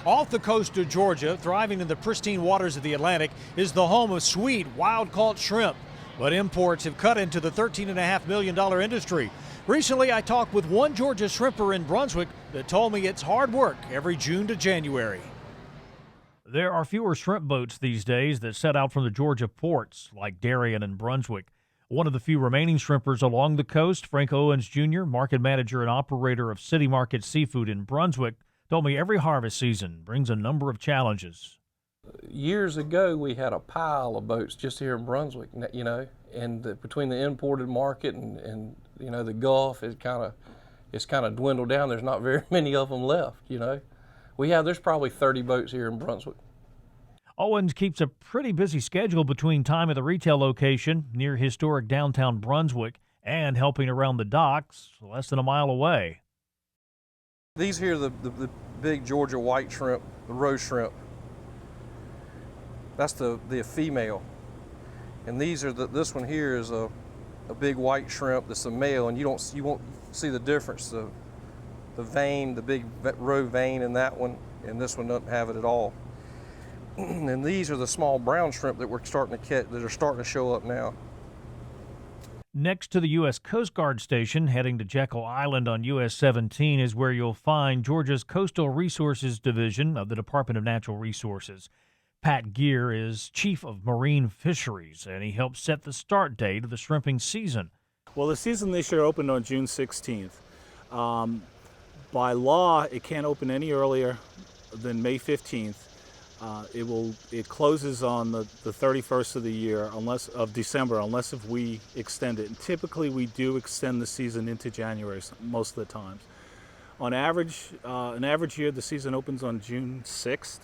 Off the coast of Georgia, thriving in the pristine waters of the Atlantic, is the home of sweet, wild-caught shrimp. But imports have cut into the $13.5 million industry. Recently, I talked with one Georgia shrimper in Brunswick that told me it's hard work every June to January. There are fewer shrimp boats these days that set out from the Georgia ports, like Darien and Brunswick. One of the few remaining shrimpers along the coast, Frank Owens Jr., market manager and operator of City Market Seafood in Brunswick, told me every harvest season brings a number of challenges. Years ago, we had a pile of boats just here in Brunswick, and between the imported market and the Gulf, it's kind of dwindled down. There's not very many of them left, There's probably 30 boats here in Brunswick. Owens keeps a pretty busy schedule between time at the retail location near historic downtown Brunswick and helping around the docks less than a mile away. These here are the big Georgia white shrimp, the rose shrimp. That's the female. And these are this one here is a big white shrimp that's a male, and you won't see the difference. The vein, the big row vein in that one, and this one doesn't have it at all. And these are the small brown shrimp that we're starting to catch, that are starting to show up now. Next to the U.S. Coast Guard station, heading to Jekyll Island on U.S. 17 is where you'll find Georgia's Coastal Resources Division of the Department of Natural Resources. Pat GEER is Chief of Marine Fisheries, and he helps set the start date of the shrimping season. Well, the season this year opened on June 16th. By law, it can't open any earlier than May 15th. It closes on the 31st of the year, of December, unless if we extend it. And typically, we do extend the season into January most of the times. On average, an average year, the season opens on June 6th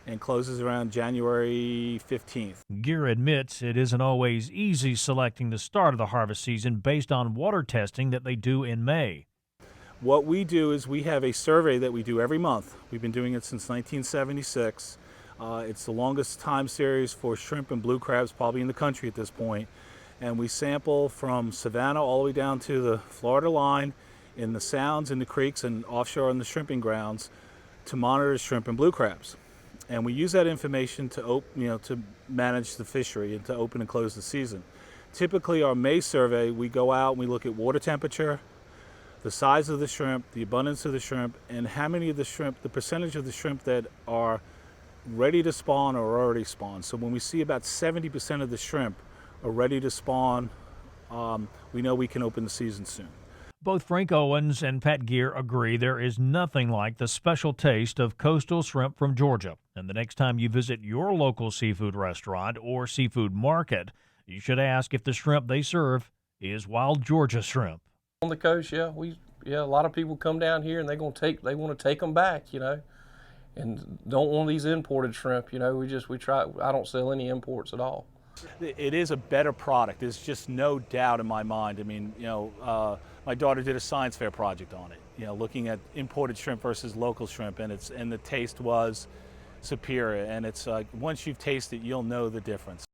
and closes around January 15th. GEER admits it isn't always easy selecting the start of the harvest season based on water testing that they do in May. What we do is we have a survey that we do every month. We've been doing it since 1976. It's the longest time series for shrimp and blue crabs probably in the country at this point. And we sample from Savannah all the way down to the Florida line, in the sounds, in the creeks, and offshore on the shrimping grounds to monitor shrimp and blue crabs. And we use that information to manage the fishery and to open and close the season. Typically, our May survey, we go out and we look at water temperature, the size of the shrimp, the abundance of the shrimp, and how many of the shrimp, the percentage of the shrimp that are ready to spawn or already spawned. So when we see about 70% of the shrimp are ready to spawn, we know we can open the season soon. Both Frank Owens and Pat GEER agree there is nothing like the special taste of coastal shrimp from Georgia. And the next time you visit your local seafood restaurant or seafood market, you should ask if the shrimp they serve is wild Georgia shrimp. On the coast, a lot of people come down here and they want to take them back, and don't want these imported shrimp. We try. I don't sell any imports at all. It is a better product. There's just no doubt in my mind. I mean, my daughter did a science fair project on it, looking at imported shrimp versus local shrimp, and the taste was superior. And it's once you've tasted it, you'll know the difference.